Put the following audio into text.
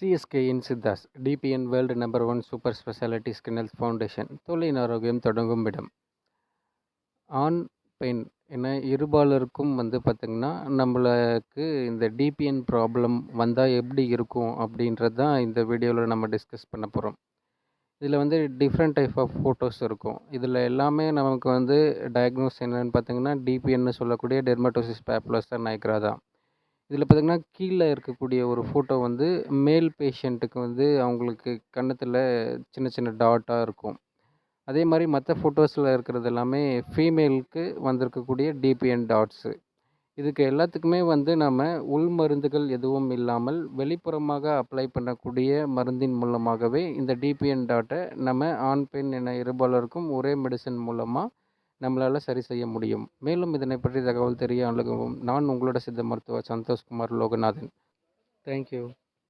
CSK இன் சித்தாஸ் டிபிஎன் world number 1 super speciality skin health foundation தொழில் ஆரோக்கியம் தொடங்கும் இடம். ஆண் பெண் என இருபாலருக்கும் பார்த்திங்கன்னா நம்மளுக்கு இந்த டிபிஎன் ப்ராப்ளம் வந்தால் எப்படி இருக்கும் அப்படின்றது தான் இந்த வீடியோவில் நம்ம டிஸ்கஸ் பண்ண போகிறோம். இதில் டிஃப்ரெண்ட் டைப் ஆஃப் ஃபோட்டோஸ் இருக்கும். இதில் எல்லாமே நமக்கு டயக்னோஸ் என்னென்னு பார்த்திங்கன்னா டிபிஎன்னு சொல்லக்கூடிய டெர்மட்டோசிஸ் பேப்புலோசா நைக்ரா தான். இதில் பார்த்திங்கன்னா கீழே இருக்கக்கூடிய ஒரு ஃபோட்டோ மேல் பேஷண்ட்டுக்கு அவங்களுக்கு கன்னத்தில் சின்ன சின்ன டாட்டாக இருக்கும். அதே மாதிரி மற்ற ஃபோட்டோஸில் இருக்கிறது எல்லாமே ஃபீமேலுக்கு வந்திருக்கக்கூடிய டிபிஎன் டாட்ஸு. இதுக்கு எல்லாத்துக்குமே நம்ம உள் மருந்துகள் எதுவும் இல்லாமல் வெளிப்புறமாக அப்ளை பண்ணக்கூடிய மருந்தின் மூலமாகவே இந்த டிபிஎன் டாட்டை நம்ம ஆண் பெண் என இருபாலருக்கும் ஒரே மெடிசன் மூலமாக நம்மளால் சரி செய்ய முடியும். மேலும் இதனை பற்றி தகவல் தெரிய அணுகவும் நான் உங்களோட சித்த மருத்துவர் சந்தோஷ்குமார் லோகநாதன். தேங்க்யூ.